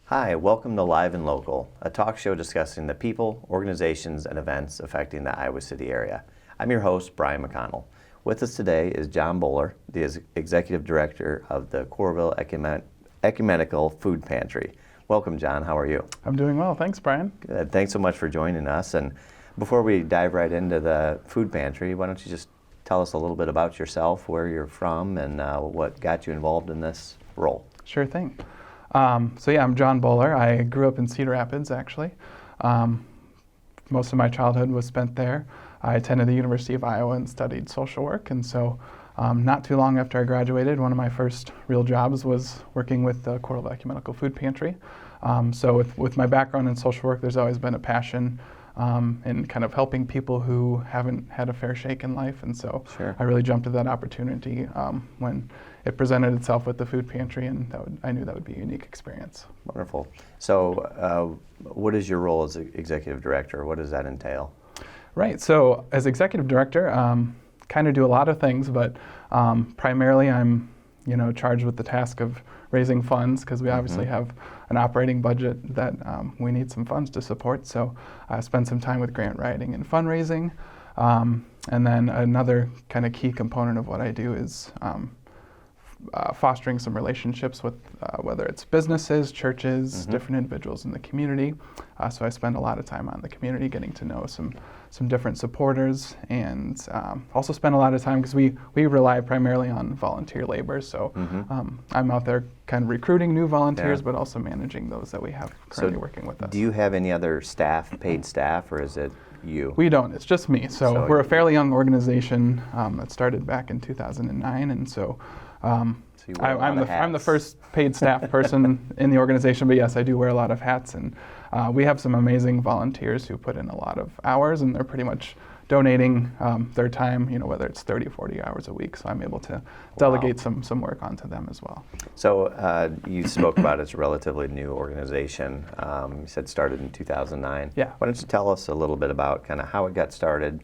Hi, welcome to Live and Local, a talk show discussing the people, organizations, and events affecting the Iowa City area. I'm your host, Brian McConnell. With us today is John Boller, the Executive Director of the Coralville Ecumenical Food Pantry. Welcome, John. How are you? I'm doing well. Thanks, Brian. Good. Thanks so much for joining us. And before we dive right into the food pantry, why don't you just tell us a little bit about yourself, where you're from, and what got you involved in this role? Sure thing. I'm John Boller. I grew up in Cedar Rapids, actually. Most of my childhood was spent there. I attended the University of Iowa and studied social work, and so not too long after I graduated, one of my first real jobs was working with the Coralville Ecumenical Food Pantry. With my background in social work, there's always been a passion in kind of helping people who haven't had a fair shake in life, and so Sure. I really jumped at that opportunity when it presented itself with the food pantry, and I knew that would be a unique experience. Wonderful. So what is your role as Executive Director? What does that entail? Right, so as Executive Director, kind of do a lot of things, but primarily I'm charged with the task of raising funds, because we obviously have an operating budget that we need some funds to support. So I spend some time with grant writing and fundraising. And then another kind of key component of what I do is fostering some relationships with whether it's businesses, churches, different individuals in the community. So I spend a lot of time on the community getting to know some different supporters, and also spend a lot of time because we rely primarily on volunteer labor. So I'm out there kind of recruiting new volunteers, but also managing those that we have currently working with us. Do you have any other staff, paid staff, or is it you? We don't. It's just me. So we're a fairly young organization that started back in 2009, and so I'm the first paid staff person in the organization, but yes, I do wear a lot of hats, and we have some amazing volunteers who put in a lot of hours, and they're pretty much donating their time, whether it's 30 or 40 hours a week, so I'm able to delegate some work onto them as well. So you spoke about it's a relatively new organization. You said started in 2009. Yeah. Why don't you tell us a little bit about kind of how it got started,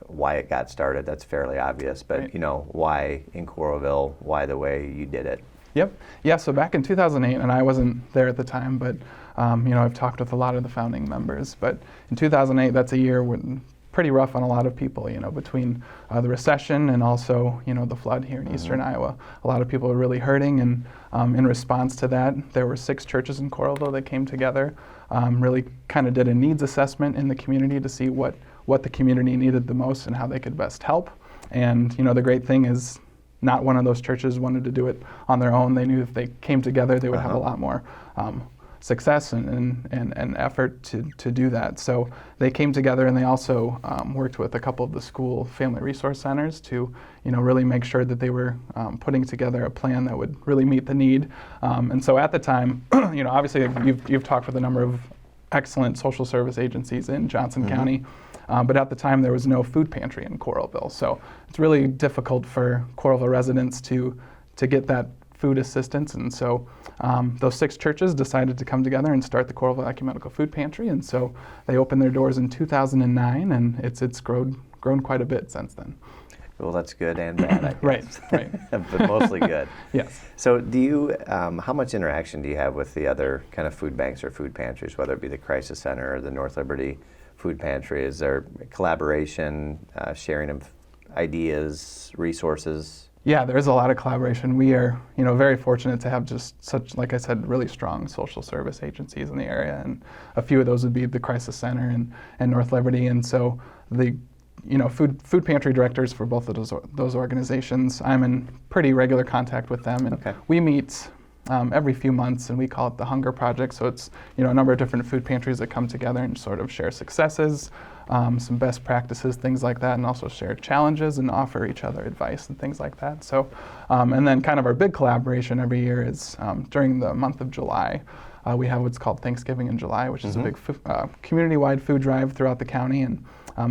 why it got started? That's fairly obvious, but Right. Why in Coralville, why the way you did it? Yep. Yeah, so back in 2008, and I wasn't there at the time, but I've talked with a lot of the founding members. But in 2008, that's a year when pretty rough on a lot of people, between the recession and also, the flood here in eastern Iowa. A lot of people were really hurting, and in response to that, there were 6 churches in Coralville that came together, really kind of did a needs assessment in the community to see what the community needed the most and how they could best help. And, the great thing is, not one of those churches wanted to do it on their own. They knew if they came together, they would have a lot more success and effort to do that. So they came together, and they also worked with a couple of the school family resource centers to, really make sure that they were putting together a plan that would really meet the need. And so at the time, obviously you've talked with a number of excellent social service agencies in Johnson County. But at the time, there was no food pantry in Coralville. So it's really difficult for Coralville residents to get that food assistance. And so those 6 churches decided to come together and start the Coralville Ecumenical Food Pantry. And so they opened their doors in 2009, and it's grown quite a bit since then. Well, that's good and bad, I guess. Right. But mostly good. Yes. So do you, how much interaction do you have with the other kind of food banks or food pantries, whether it be the Crisis Center or the North Liberty Food Pantry? Is there collaboration, sharing of ideas, resources? Yeah, there is a lot of collaboration. We are, very fortunate to have just such, like I said, really strong social service agencies in the area, and a few of those would be the Crisis Center and North Liberty. And so the food pantry directors for both of those organizations, I'm in pretty regular contact with them, and we meet every few months, and we call it the Hunger Project. So it's a number of different food pantries that come together and sort of share successes, some best practices, things like that, and also share challenges and offer each other advice and things like that. So, and then kind of our big collaboration every year is during the month of July. We have what's called Thanksgiving in July, which is a big community-wide food drive throughout the county, and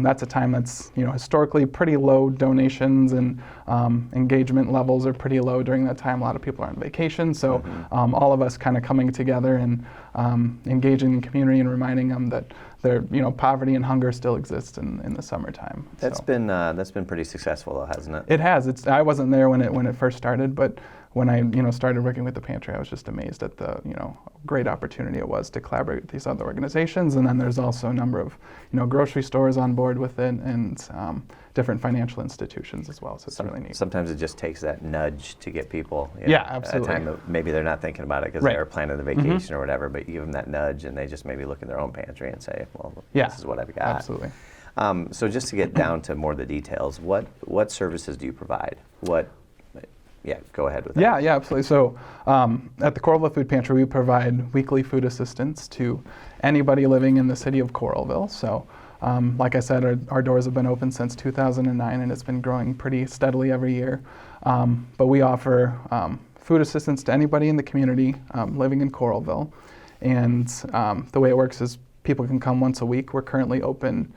that's a time that's historically pretty low donations, and engagement levels are pretty low during that time. A lot of people are on vacation, so all of us kind of coming together and engaging the community and reminding them that poverty and hunger still exists in the summertime. That's been pretty successful, though, hasn't it? It has. I wasn't there when it first started, but when I started working with the pantry, I was just amazed at the great opportunity it was to collaborate with these other organizations. And then there's also a number of grocery stores on board with it, and different financial institutions as well. So it's really neat. Sometimes it just takes that nudge to get people. Yeah, absolutely. At a time that maybe they're not thinking about it because they're planning the vacation or whatever, but you give them that nudge and they just maybe look in their own pantry and say, well, this is what I've got. Absolutely. So just to get down to more of the details, what services do you provide? Go ahead with that. Yeah, absolutely. So at the Coralville Food Pantry, we provide weekly food assistance to anybody living in the city of Coralville. So like I said, our doors have been open since 2009, and it's been growing pretty steadily every year. But we offer food assistance to anybody in the community living in Coralville. And the way it works is people can come once a week. We're currently open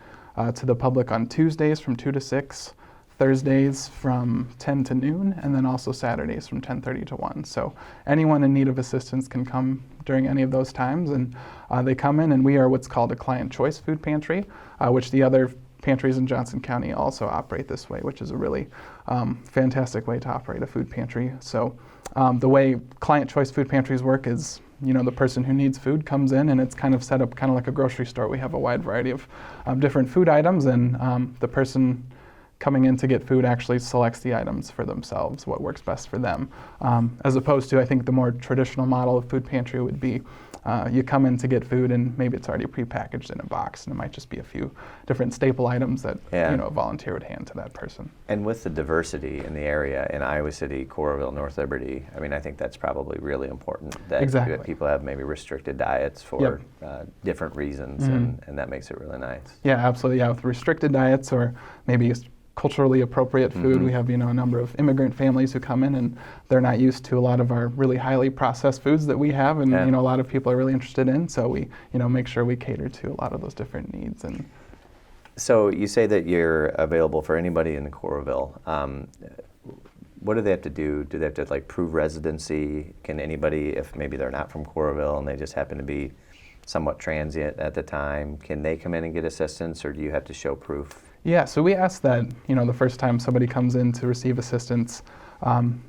to the public on Tuesdays from 2 to 6, Thursdays from 10 to noon, and then also Saturdays from 10:30 to 1. So anyone in need of assistance can come during any of those times, and they come in, and we are what's called a client choice food pantry, which the other pantries in Johnson County also operate this way, which is a really fantastic way to operate a food pantry. So the way client choice food pantries work is, the person who needs food comes in, and it's kind of set up kind of like a grocery store. We have a wide variety of different food items, and the person coming in to get food actually selects the items for themselves, what works best for them. As opposed to, I think, the more traditional model of food pantry would be you come in to get food and maybe it's already prepackaged in a box, and it might just be a few different staple items that a volunteer would hand to that person. And with the diversity in the area in Iowa City, Coralville, North Liberty, I think that's probably really important that people have maybe restricted diets for different reasons, and that makes it really nice. Yeah, absolutely. Yeah, with restricted diets or maybe culturally appropriate food. We have a number of immigrant families who come in, and they're not used to a lot of our really highly processed foods that we have, and a lot of people are really interested in. So we make sure we cater to a lot of those different needs. And so you say that you're available for anybody in the Coralville. What do they have to do? Do they have to prove residency? Can anybody, if maybe they're not from Coralville and they just happen to be somewhat transient at the time, can they come in and get assistance, or do you have to show proof? Yeah, so we ask that, the first time somebody comes in to receive assistance,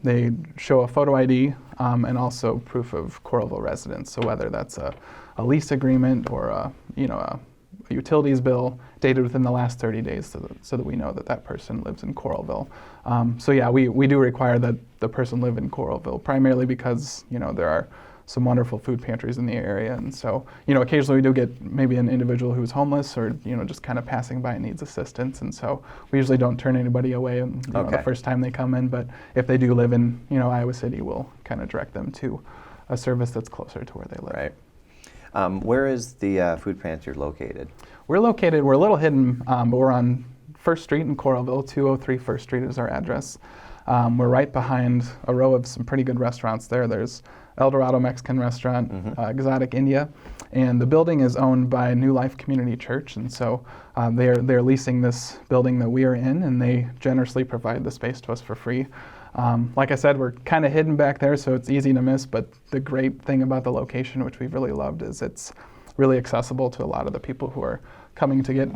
they show a photo ID and also proof of Coralville residence. So whether that's a lease agreement or a utilities bill dated within the last 30 days so that we know that person lives in Coralville. So yeah, we do require that the person live in Coralville, primarily because, there are some wonderful food pantries in the area, and so occasionally we do get maybe an individual who's homeless or just kind of passing by and needs assistance, and so we usually don't turn anybody away the first time they come in. But if they do live in Iowa City, we'll kind of direct them to a service that's closer to where they live. Right. Where is the food pantry located? We're a little hidden, but we're on 1st Street in Coralville. 203 1st Street is our address. We're right behind a row of some pretty good restaurants there. There's El Dorado Mexican Restaurant, Exotic India, and the building is owned by New Life Community Church, and so they're leasing this building that we are in, and they generously provide the space to us for free. Like I said, we're kind of hidden back there, so it's easy to miss, but the great thing about the location, which we've really loved, is it's really accessible to a lot of the people who are coming to get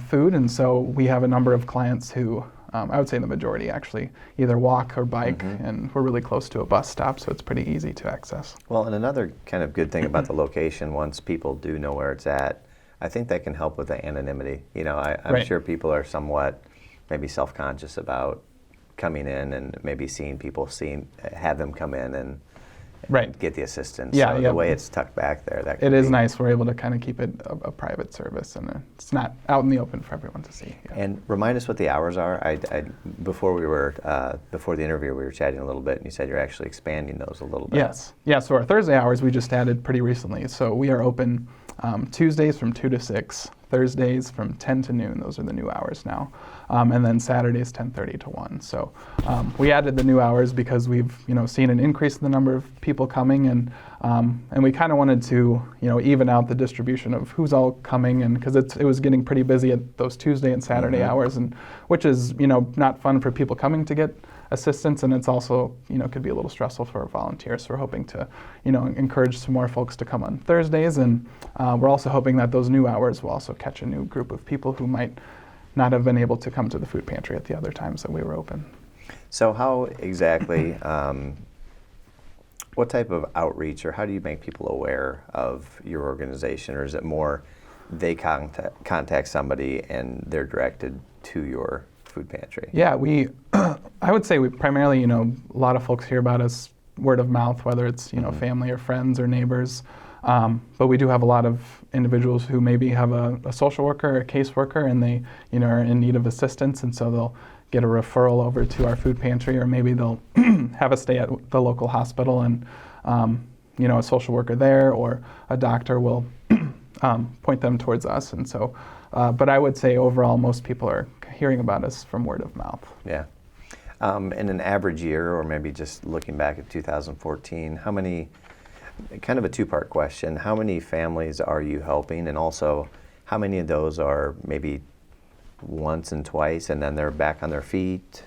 food, and so we have a number of clients who I would say the majority actually either walk or bike, and we're really close to a bus stop, so it's pretty easy to access. Well, and another kind of good thing about the location, once people do know where it's at, I think that can help with the anonymity. I'm sure people are somewhat maybe self-conscious about coming in and maybe seeing people have them come in and get the assistance. So the way it's tucked back there, it is nice. We're able to kind of keep it a private service, and it's not out in the open for everyone to see. Yeah. And remind us what the hours are. Before the interview, we were chatting a little bit, and you said you're actually expanding those a little bit. Yes. Yeah. So our Thursday hours we just added pretty recently. So we are open Tuesdays from 2 to 6, Thursdays from 10 to noon. Those are the new hours now. And then Saturdays 10:30 to 1. So we added the new hours because we've seen an increase in the number of people coming, and we kind of wanted to even out the distribution of who's all coming, and because it was getting pretty busy at those Tuesday and Saturday hours, and which is not fun for people coming to get assistance, and it's also could be a little stressful for volunteers. So we're hoping to encourage some more folks to come on Thursdays, and we're also hoping that those new hours will also catch a new group of people who might not have been able to come to the food pantry at the other times that we were open. So how exactly what type of outreach, or how do you make people aware of your organization, or is it more they contact somebody and they're directed to your food pantry? Yeah, I would say we primarily, a lot of folks hear about us word of mouth, whether it's, family or friends or neighbors. But we do have a lot of individuals who maybe have a social worker or a caseworker, and they, are in need of assistance, and so they'll get a referral over to our food pantry, or maybe they'll have a stay at the local hospital, and a social worker there or a doctor will point them towards us. And so, but I would say overall, most people are hearing about us from word of mouth. Yeah. In an average year, or maybe just looking back at 2014, how many, kind of a two-part question, how many families are you helping, and also how many of those are maybe once and twice and then they're back on their feet?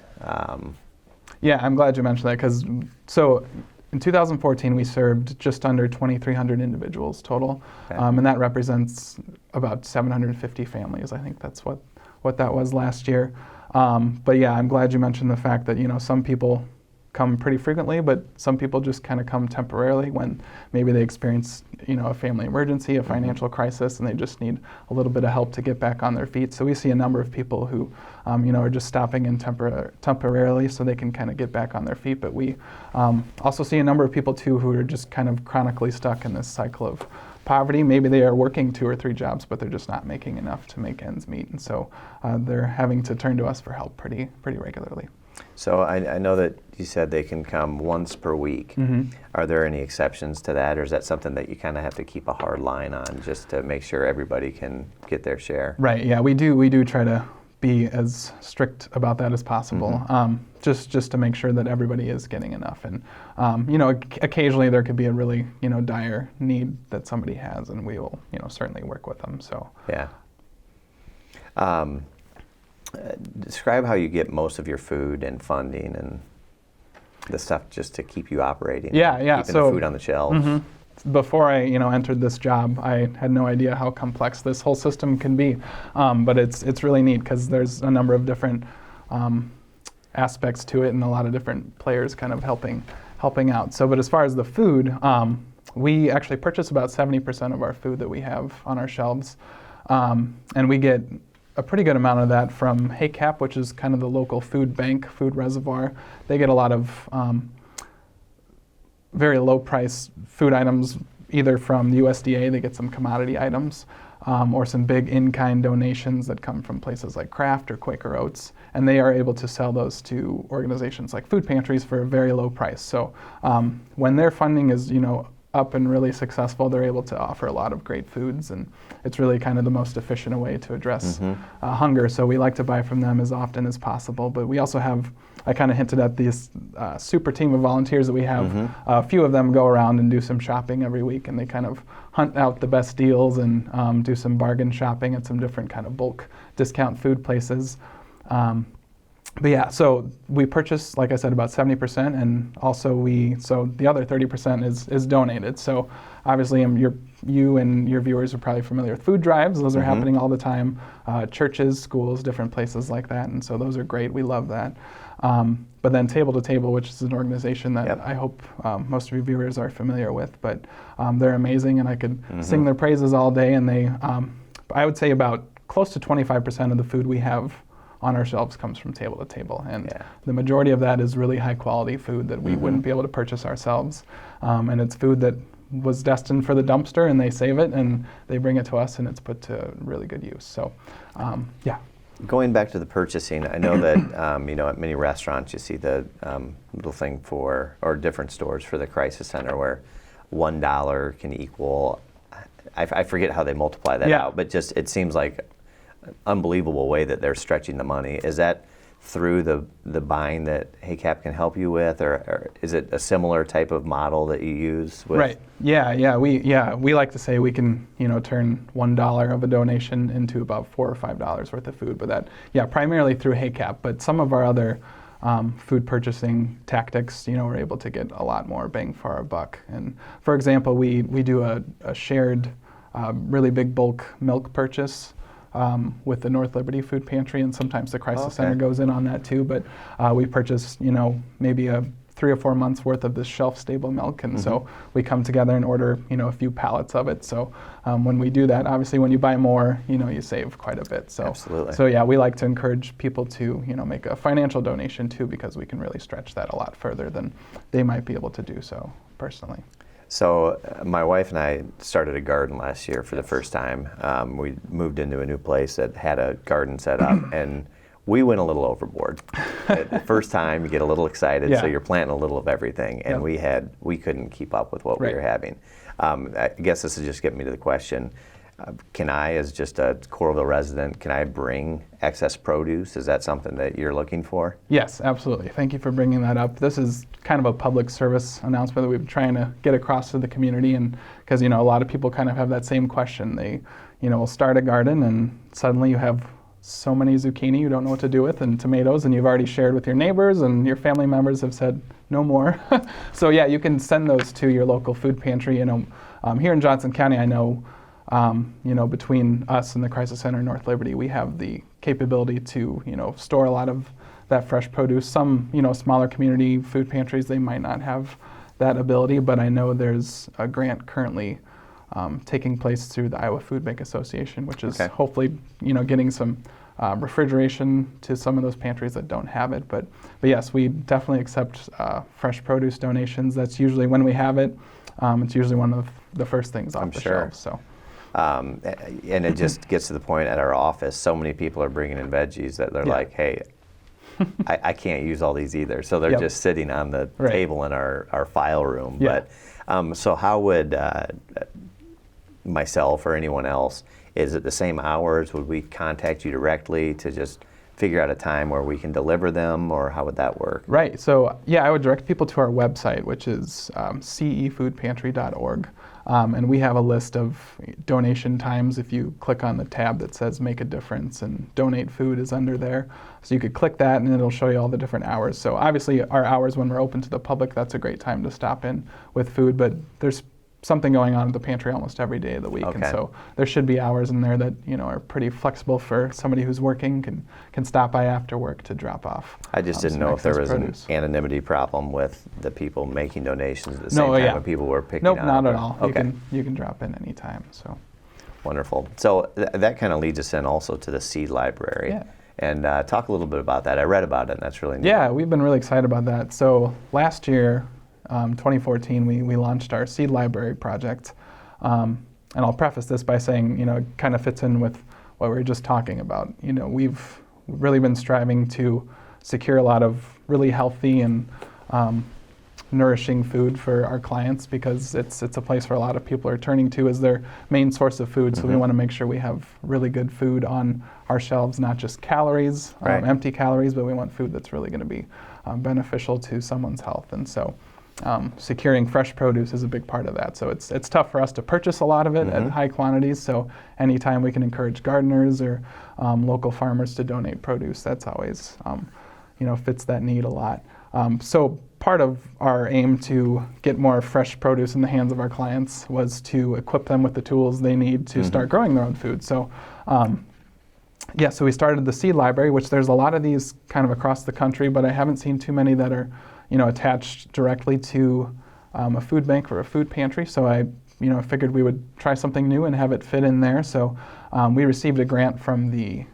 Yeah, I'm glad you mentioned that, because so in 2014 we served just under 2,300 individuals total, Okay. And that represents about 750 families. I think that's what that was last year. But yeah, I'm glad you mentioned the fact that, some people come pretty frequently, but some people just kind of come temporarily when maybe they experience, a family emergency, a financial crisis, and they just need a little bit of help to get back on their feet. So we see a number of people who, are just stopping in temporarily so they can kind of get back on their feet. But we also see a number of people too who are just kind of chronically stuck in this cycle of poverty. Maybe they are working 2 or 3 jobs, but they're just not making enough to make ends meet, and so they're having to turn to us for help pretty regularly. So I know that you said they can come once per week. Mm-hmm. Are there any exceptions to that, or is that something that you kind of have to keep a hard line on just to make sure everybody can get their share? Right. Yeah, we do try to be as strict about that as possible, just to make sure that everybody is getting enough. And occasionally there could be a really dire need that somebody has, and we will certainly work with them. So yeah. Describe how you get most of your food and funding and the stuff just to keep you operating. Yeah. Keeping the food on the shelves. Before I entered this job, I had no idea how complex this whole system can be, but it's really neat because there's a number of different aspects to it, and a lot of different players kind of helping out. So, but as far as the food, we actually purchase about 70% of our food that we have on our shelves, and we get a pretty good amount of that from HACAP, which is kind of the local food bank, food reservoir. They get a lot of very low price food items, either from the USDA, they get some commodity items, or some big in-kind donations that come from places like Kraft or Quaker Oats, and they are able to sell those to organizations like food pantries for a very low price. So when their funding is up and really successful, they're able to offer a lot of great foods, and it's really kind of the most efficient way to address hunger. So we like to buy from them as often as possible. But we also have, I kind of hinted at this super team of volunteers that we have. A few of them go around and do some shopping every week, and they kind of hunt out the best deals and do some bargain shopping at some different kind of bulk discount food places. But yeah, so we purchase, like I said, about 70%, and also so the other 30% is donated. So obviously you and your viewers are probably familiar with food drives. Those are happening all the time, churches, schools, different places like that, and so those are great. We love that. But then Table to Table, which is an organization that I hope most of your viewers are familiar with, but they're amazing, and I could sing their praises all day, and they, I would say about close to 25% of the food we have on our shelves comes from Table to Table, and the majority of that is really high quality food that we wouldn't be able to purchase ourselves, and it's food that was destined for the dumpster, and they save it and they bring it to us, and it's put to really good use. So Going back to the purchasing, I know that at many restaurants you see the little thing for, or different stores for the crisis center, where $1 can equal, I forget how they multiply that out, but just it seems like unbelievable way that they're stretching the money. Is that through the buying that HACAP can help you with, or is it a similar type of model that you use with? Right. Yeah. We like to say we can turn $1 of a donation into about $4 or $5 worth of food, but that primarily through HACAP. But some of our other food purchasing tactics, we're able to get a lot more bang for our buck. And for example, we do a shared really big bulk milk purchase with the North Liberty Food Pantry, and sometimes the Crisis Center goes in on that too. But we purchase, maybe a 3 or 4 months worth of this shelf-stable milk, and so we come together and order, a few pallets of it. So when we do that, obviously when you buy more, you save quite a bit. So, Absolutely. So yeah, we like to encourage people to, make a financial donation too, because we can really stretch that a lot further than they might be able to do so personally. So my wife and I started a garden last year for the first time. We moved into a new place that had a garden set up, and we went a little overboard. The first time, you get a little excited, so you're planting a little of everything, and we couldn't keep up with what we were having. I guess this is just getting me to the question. Can I, as just a Coralville resident, can I bring excess produce? Is that something that you're looking for? Yes, absolutely. Thank you for bringing that up. This is kind of a public service announcement that we've been trying to get across to the community, and because a lot of people kind of have that same question. They, will start a garden, and suddenly you have so many zucchini you don't know what to do with, and tomatoes, and you've already shared with your neighbors, and your family members have said no more. So yeah, you can send those to your local food pantry. Here in Johnson County, I know. Between us and the Crisis Center in North Liberty, we have the capability to, store a lot of that fresh produce. Some, smaller community food pantries, they might not have that ability, but I know there's a grant currently taking place through the Iowa Food Bank Association, which is hopefully, getting some refrigeration to some of those pantries that don't have it. But yes, we definitely accept fresh produce donations. That's usually when we have it. It's usually one of the first things off the shelves. So. And it just gets to the point at our office, so many people are bringing in veggies that they're like, hey, I can't use all these either. So they're just sitting on the table in our file room. But so how would myself or anyone else, is it the same hours? Would we contact you directly to just figure out a time where we can deliver them, or how would that work? Right. So yeah, I would direct people to our website, which is cefoodpantry.org. And we have a list of donation times. If you click on the tab that says Make a Difference, and Donate Food is under there. So you could click that and it'll show you all the different hours. So obviously our hours when we're open to the public, that's a great time to stop in with food, but there's something going on at the pantry almost every day of the week. And so there should be hours in there that, are pretty flexible for somebody who's working, can stop by after work to drop off. I just didn't know if there was an anonymity problem with the people making donations at the same time when people were picking up. Nope, not at all. You can drop in anytime. So wonderful. So that kind of leads us in also to the seed library. Yeah. And talk a little bit about that. I read about it, and that's really neat. Yeah, we've been really excited about that. So last year, 2014, we launched our seed library project. And I'll preface this by saying, it kind of fits in with what we were just talking about. We've really been striving to secure a lot of really healthy and nourishing food for our clients, because it's a place where a lot of people are turning to as their main source of food. So we want to make sure we have really good food on our shelves, not just calories, empty calories, but we want food that's really going to be beneficial to someone's health. And so securing fresh produce is a big part of that. So it's tough for us to purchase a lot of it at high quantities. So anytime we can encourage gardeners or local farmers to donate produce, that's always fits that need a lot. So part of our aim to get more fresh produce in the hands of our clients was to equip them with the tools they need to start growing their own food. So so we started the seed library, which there's a lot of these kind of across the country, but I haven't seen too many that are attached directly to a food bank or a food pantry. So I figured we would try something new and have it fit in there. So we received a grant from the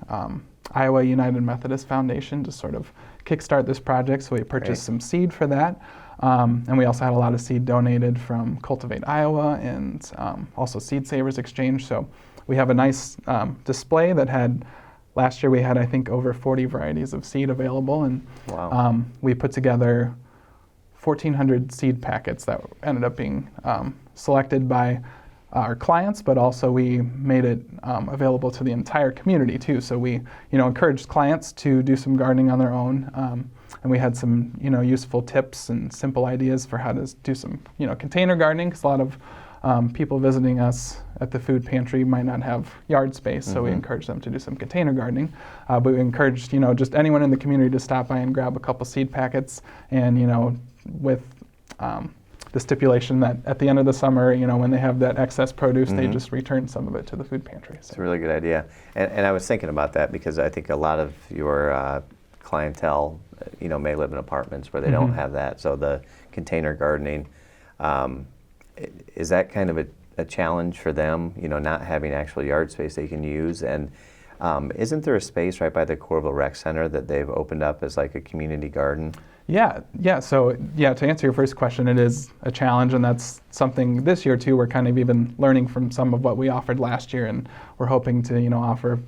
Iowa United Methodist Foundation to sort of kickstart this project. So we purchased some seed for that. And we also had a lot of seed donated from Cultivate Iowa and also Seed Savers Exchange. So we have a nice display that had, last year we had, I think, over 40 varieties of seed available. And we put together 1,400 seed packets that ended up being selected by our clients, but also we made it available to the entire community too. So we, encouraged clients to do some gardening on their own, and we had some, useful tips and simple ideas for how to do some, container gardening, because a lot of people visiting us at the food pantry might not have yard space, so we encouraged them to do some container gardening. But we encouraged, just anyone in the community to stop by and grab a couple seed packets, and with the stipulation that at the end of the summer, when they have that excess produce, they just return some of it to the food pantry. So. It's a really good idea. And I was thinking about that because I think a lot of your clientele, may live in apartments where they don't have that. So the container gardening, is that kind of a challenge for them, not having actual yard space they can use? And isn't there a space right by the Coralville Rec Center that they've opened up as like a community garden? Yeah. So to answer your first question, it is a challenge, and that's something this year too. We're kind of even learning from some of what we offered last year, and we're hoping to offer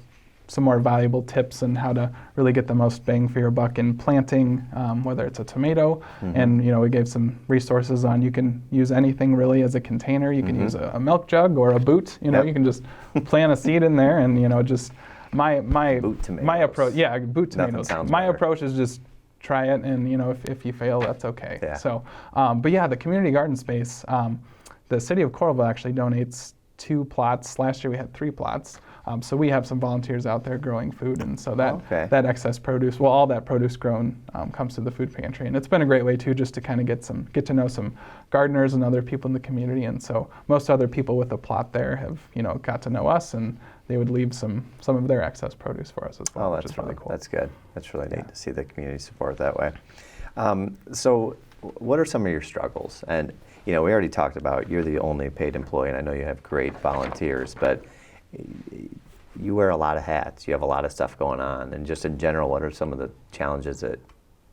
some more valuable tips on how to really get the most bang for your buck in planting, whether it's a tomato. And we gave some resources on you can use anything really as a container. You can use a milk jug or a boot. You can just plant a seed in there, and just my approach. Yeah, boot tomatoes. My approach is just try it, and if you fail, that's okay. Yeah. So, but yeah, the community garden space. The city of Coralville actually donates 2 plots. Last year we had 3 plots. So we have some volunteers out there growing food, and so that excess produce, all that produce grown comes to the food pantry, and it's been a great way too, just to kind of get to know some gardeners and other people in the community. And so most other people with a plot there have got to know us, and they would leave some of their excess produce for us as well. Oh, that's which is really cool. That's good. That's really neat to see the community support that way. So what are some of your struggles? And we already talked about you're the only paid employee, and I know you have great volunteers, but you wear a lot of hats. You have a lot of stuff going on. And just in general, what are some of the challenges that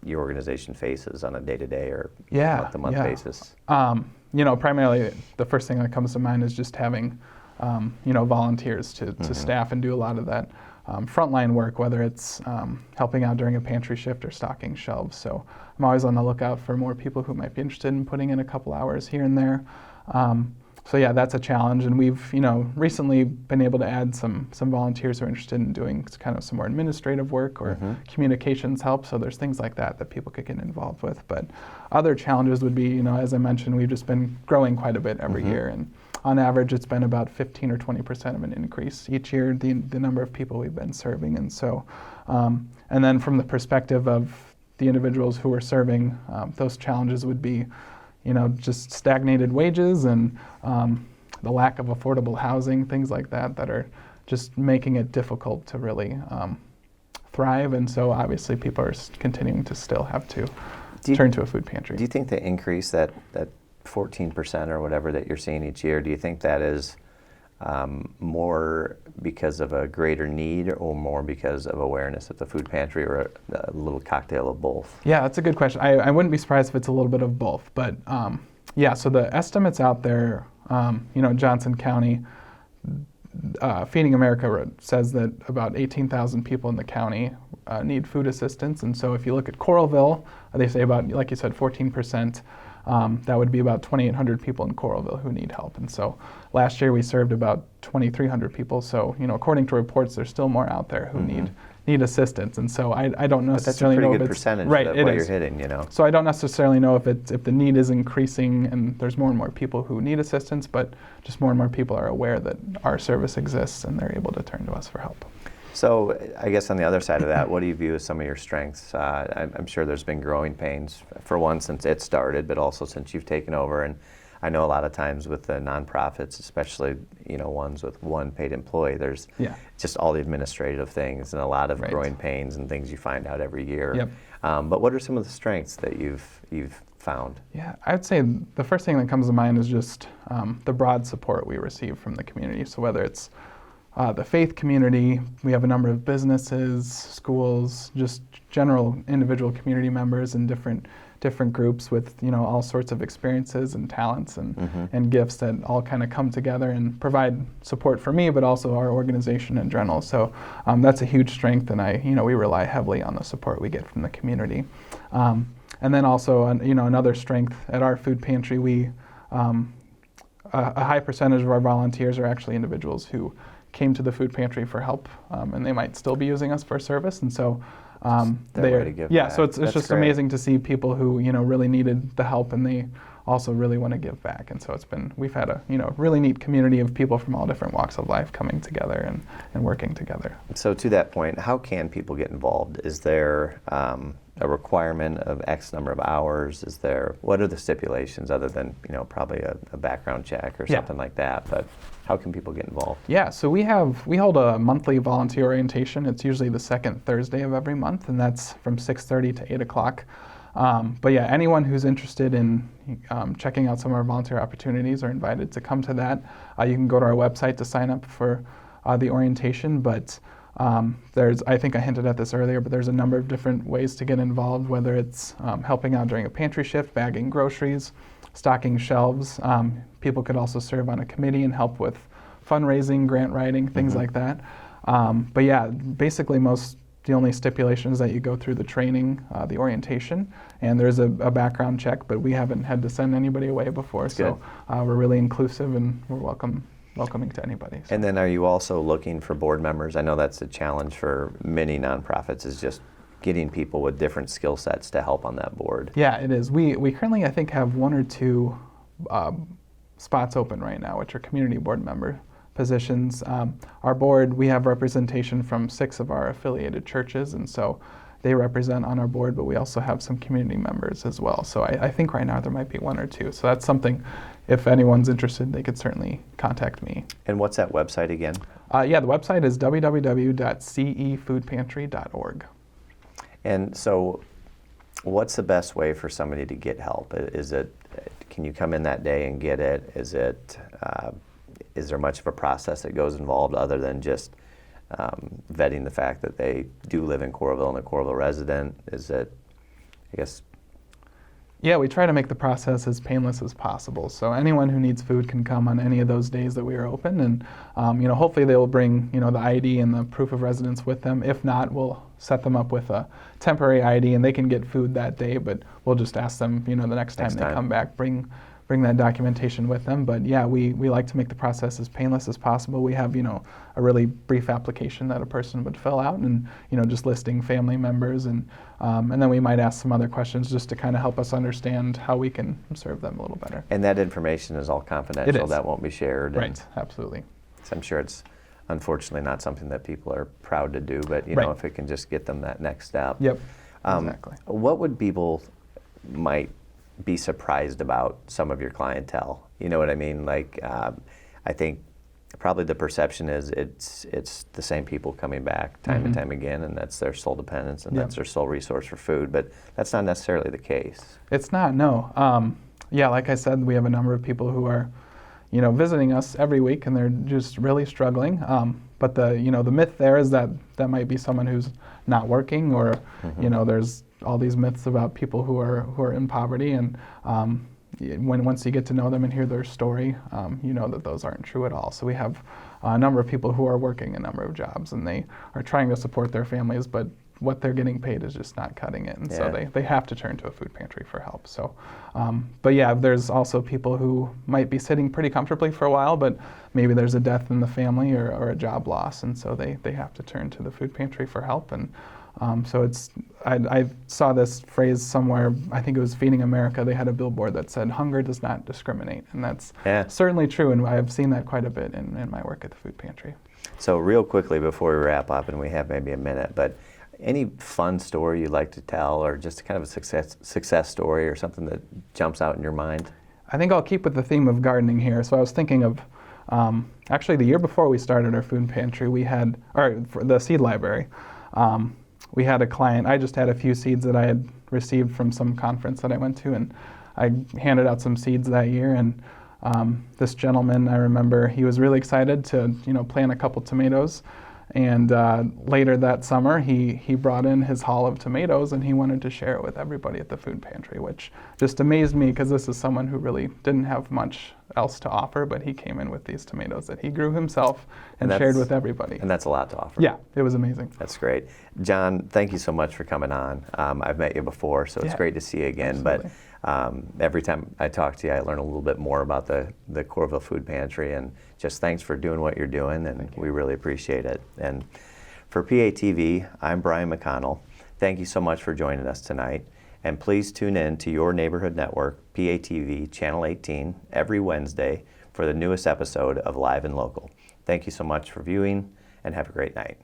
your organization faces on a day-to-day or month-to-month basis? Primarily the first thing that comes to mind is just having, volunteers to staff and do a lot of that frontline work, whether it's helping out during a pantry shift or stocking shelves. So I'm always on the lookout for more people who might be interested in putting in a couple hours here and there. So yeah, that's a challenge, and we've recently been able to add some volunteers who are interested in doing kind of some more administrative work or communications help. So there's things like that people could get involved with. But other challenges would be, as I mentioned, we've just been growing quite a bit every year, and on average, it's been about 15 or 20% of an increase each year, the number of people we've been serving. And so, and then from the perspective of the individuals who are serving, those challenges would be just stagnated wages and the lack of affordable housing, things like that are just making it difficult to really thrive. And so obviously people are continuing to still have to turn to a food pantry. Do you think the increase, that 14% or whatever that you're seeing each year, do you think that is more because of a greater need or more because of awareness at the food pantry, or a little cocktail of both? Yeah, that's a good question. I wouldn't be surprised if it's a little bit of both. But so the estimates out there, Johnson County, Feeding America says that about 18,000 people in the county need food assistance. And so if you look at Coralville, they say about, like you said, 14%. That would be about 2,800 people in Coralville who need help. And so last year we served about 2,300 people. So, according to reports, there's still more out there who need assistance. And so I don't necessarily know if it's... But that's a pretty good percentage right, of what you're hitting, So I don't necessarily know if the need is increasing and there's more and more people who need assistance, but just more and more people are aware that our service exists and they're able to turn to us for help. So I guess on the other side of that, what do you view as some of your strengths? I'm sure there's been growing pains, for one, since it started, but also since you've taken over. And I know a lot of times with the nonprofits, especially ones with one paid employee, there's just all the administrative things and a lot of growing pains and things you find out every year. Yep. But what are some of the strengths that you've found? Yeah, I would say the first thing that comes to mind is just the broad support we receive from the community. So whether it's the faith community, we have a number of businesses, schools, just general individual community members and different groups with all sorts of experiences and talents and gifts that all kind of come together and provide support for me, but also our organization in general. So that's a huge strength, and we rely heavily on the support we get from the community. And then also another strength at our food pantry, we a high percentage of our volunteers are actually individuals who came to the food pantry for help, and they might still be using us for service, and so so it's That's just great. amazing to see people who really needed the help, and they also really want to give back. And so we've had a really neat community of people from all different walks of life coming together and working together. So to that point, how can people get involved? Is there a requirement of X number of hours? What are the stipulations other than probably a background check or something like that? But how can people get involved? Yeah, so we hold a monthly volunteer orientation. It's usually the second Thursday of every month, and that's from 6:30 to 8 o'clock. But yeah, anyone who's interested in checking out some of our volunteer opportunities are invited to come to that. You can go to our website to sign up for the orientation, but I think I hinted at this earlier, but there's a number of different ways to get involved, whether it's helping out during a pantry shift, bagging groceries, stocking shelves. People could also serve on a committee and help with fundraising, grant writing, things like that. But yeah, basically the only stipulation is that you go through the training, the orientation, and there's a background check, but we haven't had to send anybody away before. That's so we're really inclusive and we're welcoming to anybody. So. And then are you also looking for board members? I know that's a challenge for many nonprofits, is just getting people with different skill sets to help on that board. Yeah, it is. We currently, I think, have 1 or 2 spots open right now, which are community board member positions. Our board, we have representation from 6 of our affiliated churches, and so they represent on our board, but we also have some community members as well. So I think right now there might be 1 or 2. So that's something, if anyone's interested, they could certainly contact me. And what's that website again? Yeah, the website is www.cefoodpantry.org. And so what's the best way for somebody to get help? Can you come in that day and get it? Is there much of a process that goes involved other than just vetting the fact that they do live in Coralville and a Coralville resident? Yeah, we try to make the process as painless as possible. So anyone who needs food can come on any of those days that we are open, and hopefully they will bring the ID and the proof of residence with them. If not, we'll set them up with a temporary ID, and they can get food that day. But we'll just ask them, the next time they come back, bring that documentation with them. But yeah, we like to make the process as painless as possible. We have a really brief application that a person would fill out, and just listing family members, and then we might ask some other questions just to kind of help us understand how we can serve them a little better. And that information is all confidential. It is. That won't be shared. Right, absolutely. So I'm sure it's unfortunately not something that people are proud to do, but Right. if it can just get them that next step. Yep, exactly. What would people might be surprised about some of your clientele? You know what I mean? I think probably the perception is it's the same people coming back time and time again, and that's their sole dependence, and that's their sole resource for food. But that's not necessarily the case. It's not, no. Yeah, like I said, we have a number of people who are, visiting us every week, and they're just really struggling. But the myth there is that might be someone who's not working, or there's all these myths about people who are in poverty, and once you get to know them and hear their story, that those aren't true at all. So we have a number of people who are working a number of jobs, and they are trying to support their families, but what they're getting paid is just not cutting it, and so they have to turn to a food pantry for help. So, but yeah, there's also people who might be sitting pretty comfortably for a while, but maybe there's a death in the family or a job loss, and so they have to turn to the food pantry for help. And so I saw this phrase somewhere, I think it was Feeding America, they had a billboard that said, "Hunger does not discriminate," and that's certainly true, and I've seen that quite a bit in my work at the food pantry. So real quickly before we wrap up, and we have maybe a minute, but any fun story you'd like to tell, or just kind of a success story or something that jumps out in your mind? I think I'll keep with the theme of gardening here. So I was thinking of, actually the year before we started our food pantry, for the seed library, we had a client. I just had a few seeds that I had received from some conference that I went to, and I handed out some seeds that year, and this gentleman, I remember, he was really excited to plant a couple tomatoes. And later that summer, he brought in his haul of tomatoes, and he wanted to share it with everybody at the food pantry, which just amazed me, because this is someone who really didn't have much else to offer, but he came in with these tomatoes that he grew himself and shared with everybody. And that's a lot to offer. Yeah, it was amazing. That's great. John, thank you so much for coming on. I've met you before, so it's great to see you again. Absolutely. But every time I talk to you, I learn a little bit more about the Coralville Food Pantry, and just thanks for doing what you're doing, and we really appreciate it. And for PATV, I'm Brian McConnell. Thank you so much for joining us tonight. And please tune in to your neighborhood network, PATV Channel 18, every Wednesday for the newest episode of Live and Local. Thank you so much for viewing, and have a great night.